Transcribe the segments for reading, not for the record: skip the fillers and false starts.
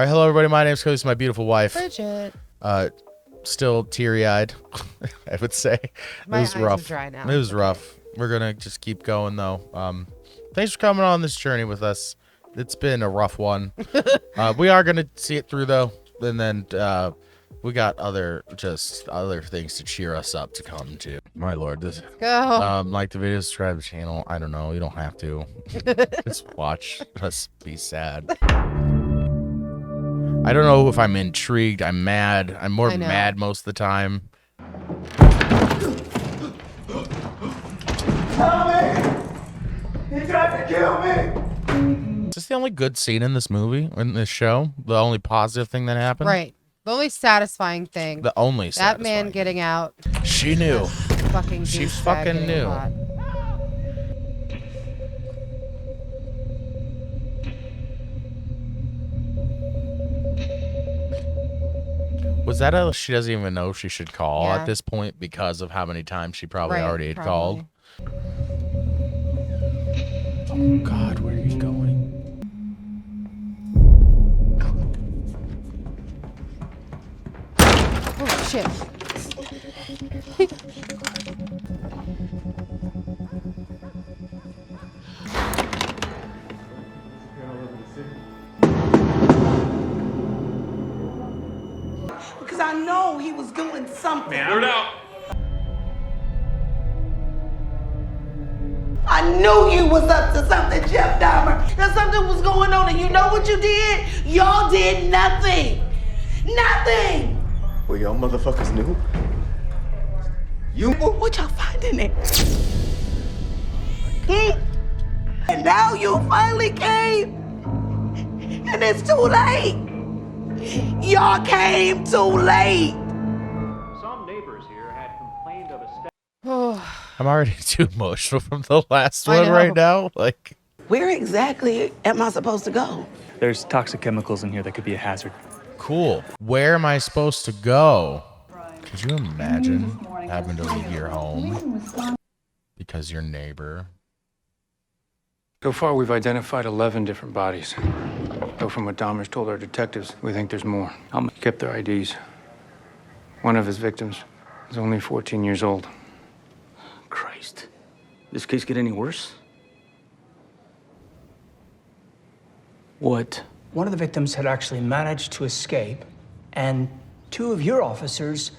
All right, hello everybody. My name's Cody. This is my beautiful wife. Bridget. Still teary-eyed, I would say. My it was eyes rough. are dry now. It was rough. We're gonna just keep going though. Thanks for coming on this journey with us. It's been a rough one. We are gonna see it through though, and then we got other things to cheer us up to come to. My lord, this Go. like the video, subscribe to the channel. I don't know, you don't have to. Just watch us be sad. I don't know if I'm intrigued. I'm mad. I'm more mad most of the time. Help me! He tried to kill me! Is this the only good scene in this movie, in this show? The only positive thing that happened? Right. The only satisfying thing. The only that man getting out. She knew. Fucking She douchebag fucking getting knew. caught. Was that she doesn't even know she should call at this point because of how many times she probably already had called? Oh God, where are you going? Oh shit. Because I know he was doing something. Man, I'm out. I knew you was up to something, Jeff Dahmer. That something was going on, and you know what you did? Y'all did nothing. Nothing. Well, y'all motherfuckers knew. You? What y'all finding it? And now you finally came. And it's too late. Y'all came too late. Some neighbors here had complained of a step. I'm already too emotional from the last I one know. right now. Like, Where exactly am I supposed to go? There's toxic chemicals in here that could be a hazard. cool. Where am I supposed to go? Could you imagine having to leave your home because your neighbor? So far, we've identified 11 different bodies. Though from what Dahmer's told our detectives, we think there's more. He kept their IDs. One of his victims is only 14 years old. Christ. This case get any worse? What? One of the victims had actually managed to escape, and two of your officers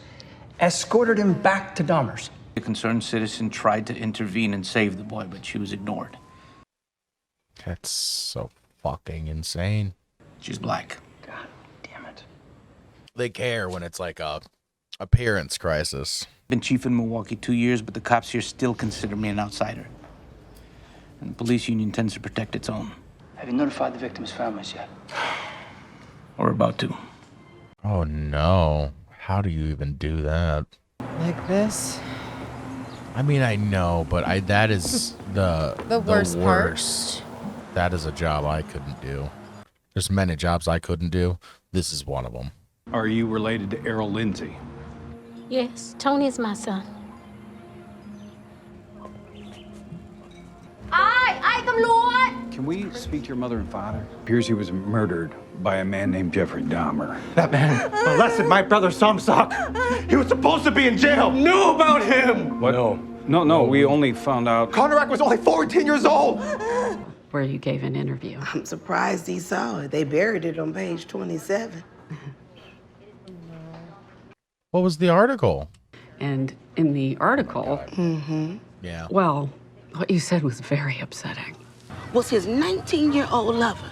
escorted him back to Dahmer's. A concerned citizen tried to intervene and save the boy, but she was ignored. That's so fucking insane. She's black. God damn it. They care when it's like a appearance crisis. Been chief in Milwaukee 2 years, but the cops here still consider me an outsider. And the police union tends to protect its own. Have you notified the victims' families yet? Or about to. Oh no. How do you even do that? Like this. I mean, I know, but that is the worst part. worst. That is a job I couldn't do. There's many jobs I couldn't do. This is one of them. Are you related to Errol Lindsay? Yes, Tony is my son. I come Lord. Can we speak to your mother and father? Appears he was murdered by a man named Jeffrey Dahmer. That man molested my brother Samsak. He was supposed to be in jail. Knew about him. What? No, we only found out. Konarak was only 14 years old. Where you gave an interview. I'm surprised he saw it. They buried it on page 27. What was the article? And in the article, Yeah. well, what you said was very upsetting. Was his 19-year-old lover.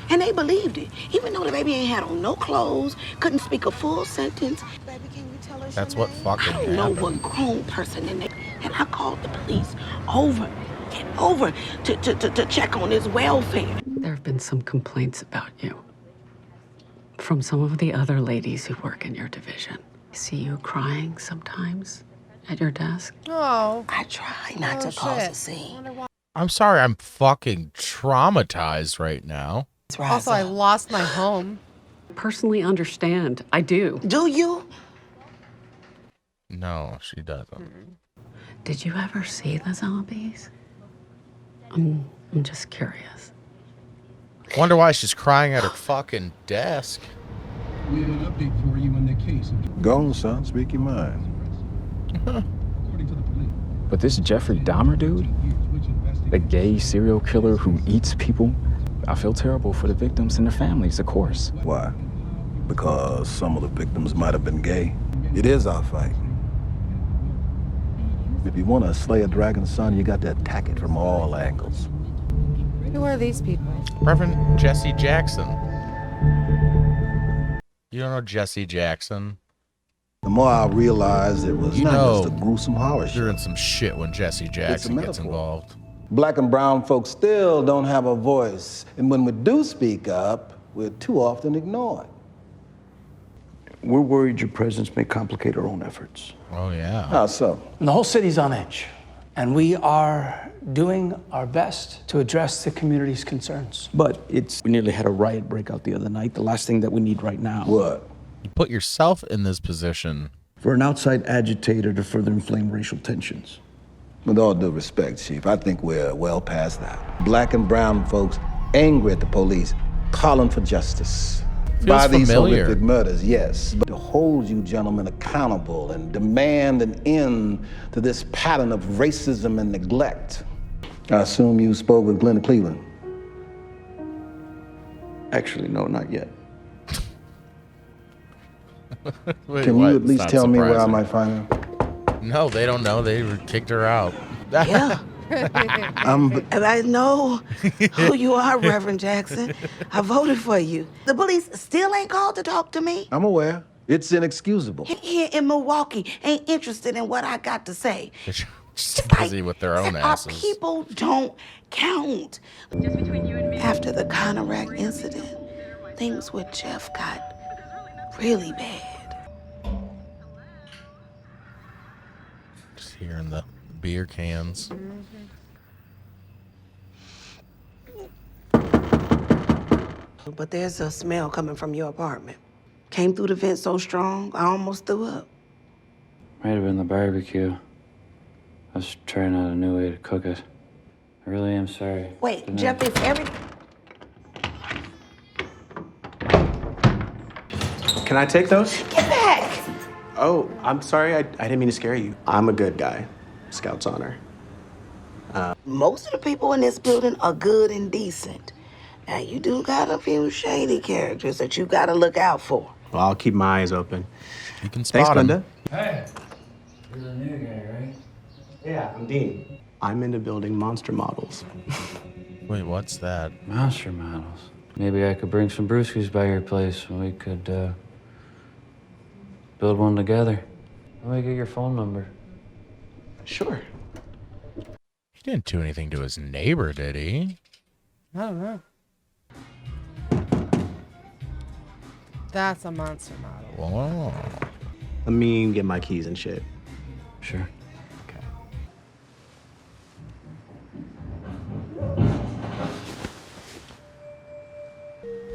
And they believed it. Even though the baby ain't had on no clothes, couldn't speak a full sentence. Baby, can you tell us That's your what name? fucking I don't know happened. what grown person in there. And I called the police over and over to check on his welfare. There have been some complaints about you from some of the other ladies who work in your division. I see you crying sometimes at your desk. Oh. I try not to cause a scene. I'm sorry, I'm fucking traumatized right now. Also, I lost my home. Personally understand. I do. Do you? No, she doesn't. Did you ever see the zombies? I'm just curious. Wonder why she's crying at her fucking desk. We have an update for you on the case. Go on, son. Speak your mind. According to the police, But this Jeffrey Dahmer dude, the gay serial killer who eats people, I feel terrible for the victims and their families, of course. Why? Because some of the victims might have been gay. It is our fight. If you want to slay a dragon, son, you got to attack it from all angles. Who are these people? Reverend Jesse Jackson. You don't know Jesse Jackson? The more I realized it was not just a gruesome horror show. You're in some shit when Jesse Jackson gets involved. Black and brown folks still don't have a voice. And when we do speak up, we're too often ignored. We're worried your presence may complicate our own efforts. Oh, yeah. How so? And the whole city's on edge, and we are doing our best to address the community's concerns. But we nearly had a riot break out the other night. The last thing that we need right now. What? You put yourself in this position. For an outside agitator to further inflame racial tensions. With all due respect, Chief, I think we're well past that. Black and brown folks angry at the police, calling for justice. By these horrific murders, yes. But to hold you gentlemen accountable and demand an end to this pattern of racism and neglect. I assume you spoke with Glenda Cleveland. Actually, no, not yet. Wait, Can you at least tell me where I might find her? No, they don't know. They kicked her out. Yeah. I know who you are, Reverend Jackson. I voted for you. The police still ain't called to talk to me. I'm aware. It's inexcusable. Here in Milwaukee, ain't interested in what I got to say. Just busy with their own Our asses. people don't count. Just between you and me. After the Conorack incident, things with Jeff got really bad. Just hearing the beer cans. But there's a smell coming from your apartment. Came through the vent so strong, I almost threw up. Might have been the barbecue. I was trying out a new way to cook it. I really am sorry. Wait, Jeff, is every... Can I take those? Get back! Oh, I'm sorry. I didn't mean to scare you. I'm a good guy. Scout's honor. Most of the people in this building are good and decent. Now, you do got a few shady characters that you gotta look out for. Well, I'll keep my eyes open. You can Thanks, spot him. Glenda. Hey, you're the new guy, right? Yeah, I'm Dean. I'm into building monster models. Wait, what's that? Monster models. Maybe I could bring some brewskis by your place and we could build one together. Let me get your phone number. Sure. He didn't do anything to his neighbor, did he? I don't know. That's a monster model. Whoa. Let me get my keys and shit. Sure.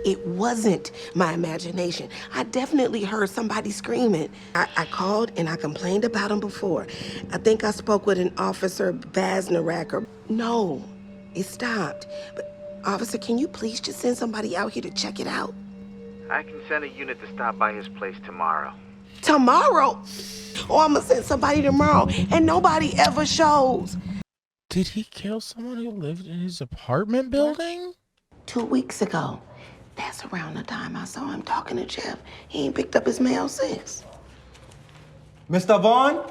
It wasn't my imagination. I definitely heard somebody screaming. I called and I complained about him before. I think I spoke with an officer, Basnarak, or... No, it stopped. But, officer, can you please just send somebody out here to check it out? I can send a unit to stop by his place tomorrow. Tomorrow? Or I'm gonna send somebody tomorrow, and nobody ever shows. Did he kill someone who lived in his apartment building? 2 weeks ago. That's around the time I saw him talking to Jeff. He ain't picked up his mail since. Mr. Vaughn?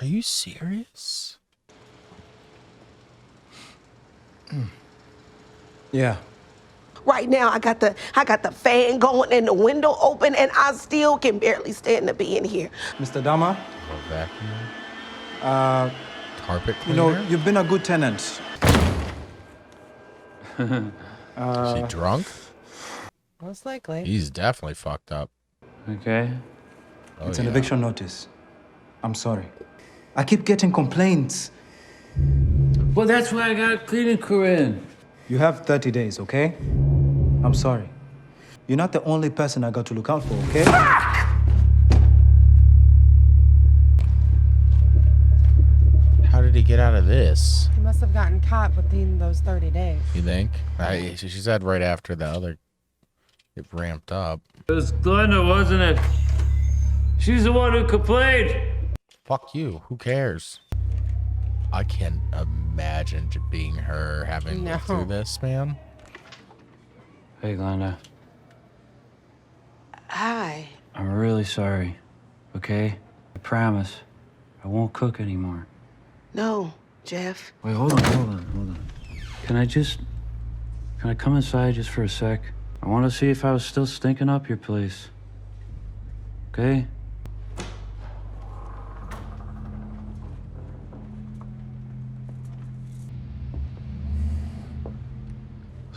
Are you serious? Yeah. Right now, I got the fan going and the window open, and I still can barely stand to be in here. Mr. Dahmer? Vacuum. Carpet You cleaner? know, you've been a good tenant. Is he drunk? Most likely. He's definitely fucked up. Okay. Oh, It's an yeah. eviction notice. I'm sorry. I keep getting complaints. Well, that's why I got a cleaning crew in. You have 30 days, okay? I'm sorry. You're not the only person I got to look out for, okay? How did he get out of this? He must have gotten caught within those 30 days. You think? She said right after the other, it ramped up. It was Glenda, wasn't it? She's the one who complained. Fuck you. Who cares? I can't imagine being her having lived through this, man. Hey, Glenda. Hi. I'm really sorry, okay? I promise I won't cook anymore. No, Jeff. Wait, hold on. Can I come inside just for a sec? I want to see if I was still stinking up your place. Okay?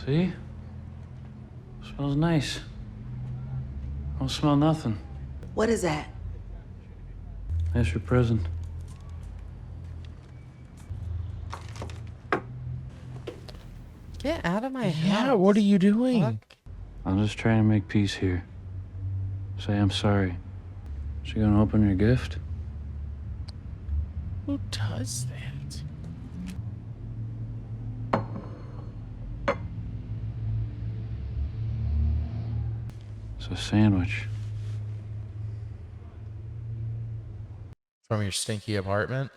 See? Smells nice. Don't smell nothing. What is that? That's your present. Get out of my house. Yeah, what are you doing? Fuck. I'm just trying to make peace here. Say I'm sorry. She gonna open your gift? Who does that? It's a sandwich. From your stinky apartment?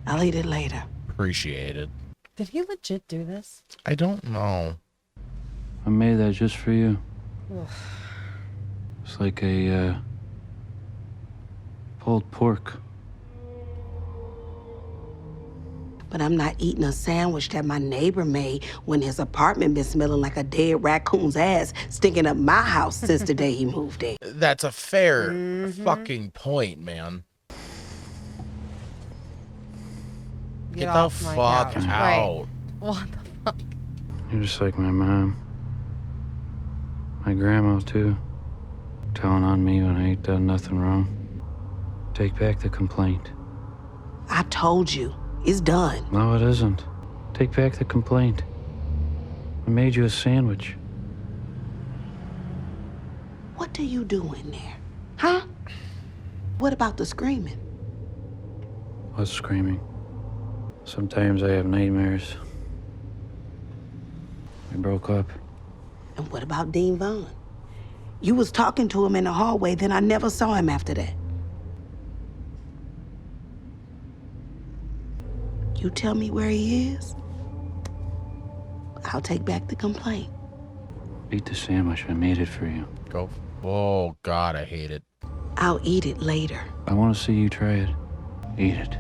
I'll eat it later. Appreciated. Did he legit do this? I don't know. I made that just for you. Ugh. It's like a pulled pork. But I'm not eating a sandwich that my neighbor made when his apartment been smelling like a dead raccoon's ass stinking up my house since the day he moved in. That's a fair fucking point, man. Get the off my fuck couch. out. Right. What the fuck? You're just like my mom. My grandma, too. Telling on me when I ain't done nothing wrong. Take back the complaint. I told you. It's done. No, it isn't. Take back the complaint. I made you a sandwich. What do you do in there? Huh? What about the screaming? What's screaming? Sometimes I have nightmares. We broke up. And what about Dean Vaughn? You was talking to him in the hallway, then I never saw him after that. You tell me where he is, I'll take back the complaint. Eat the sandwich. I made it for you. Go. Oh, God, I hate it. I'll eat it later. I want to see you try it. Eat it.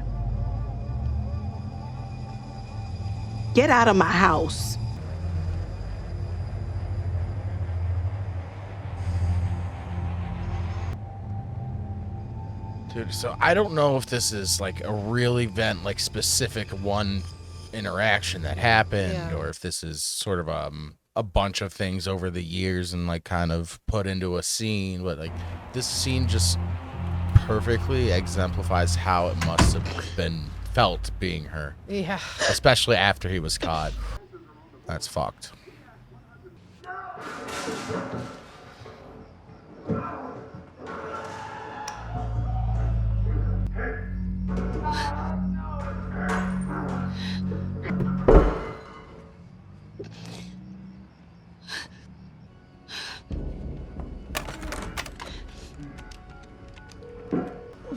Get out of my house. Dude, so I don't know if this is like a real event, like specific one interaction that happened, or if this is sort of a bunch of things over the years and like kind of put into a scene. But like this scene just perfectly exemplifies how it must have been felt being her. Yeah. Especially after he was caught. That's fucked.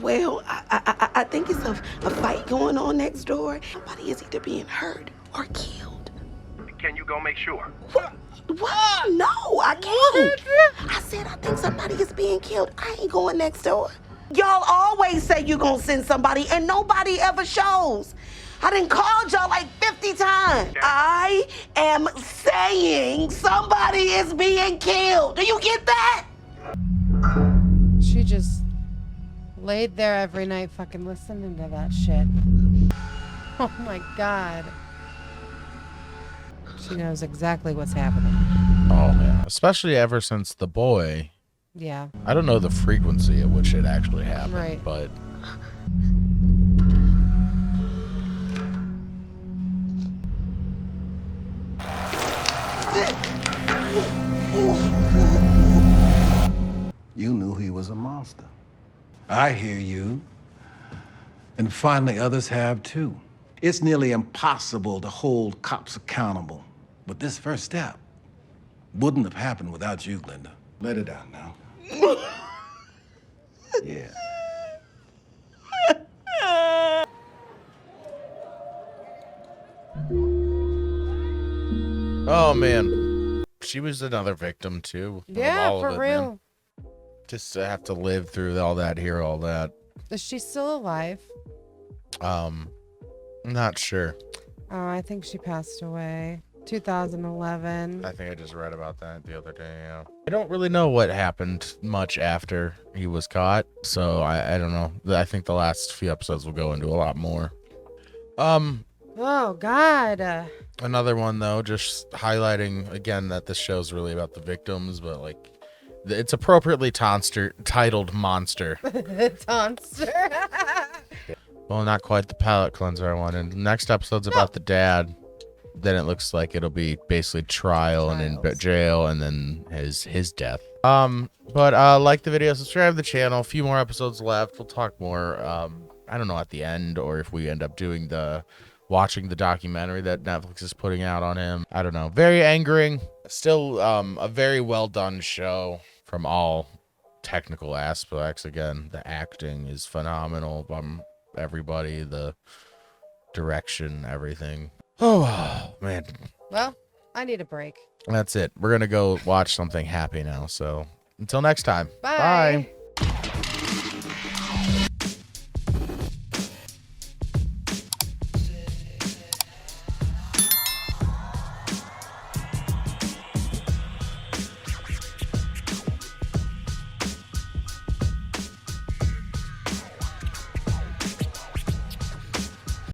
Well, I think it's a fight going on next door. Somebody is either being hurt or killed. Can you go make sure? What? No, I can't. I said I think somebody is being killed. I ain't going next door. Y'all always say you're gonna send somebody and nobody ever shows. I done called y'all like 50 times. I am saying somebody is being killed. Do you get that? She just laid there every night fucking listening to that shit. Oh my God. She knows exactly what's happening. Oh, yeah. Especially ever since the boy. Yeah. I don't know the frequency at which it actually happened, Right. but... You knew he was a monster. I hear you. And finally, others have too. It's nearly impossible to hold cops accountable. But this first step wouldn't have happened without you, Glenda. Let it out now. Yeah. Oh man, she was another victim too. of Yeah, all for of it, real. man. Just to have to live through all that, hear all that. Is she still alive? I'm not sure. Oh, I think she passed away. 2011. I think I just read about that the other day. Yeah. I don't really know what happened much after he was caught, so I don't know. I think the last few episodes will go into a lot more. Oh God. Another one though, just highlighting again that this show's really about the victims, but like it's appropriately titled Monster. Monster. Well, not quite the palate cleanser I wanted. Next episode's about the dad. Then it looks like it'll be basically trial and in jail, and then his death. But like the video, subscribe to the channel. A few more episodes left. We'll talk more. I don't know at the end, or if we end up doing watching the documentary that Netflix is putting out on him. I don't know. Very angering. Still a very well done show from all technical aspects. Again, the acting is phenomenal. Everybody, the direction, everything. Oh man. Well, I need a break. That's it. We're gonna go watch something happy now. So until next time. Bye. Bye.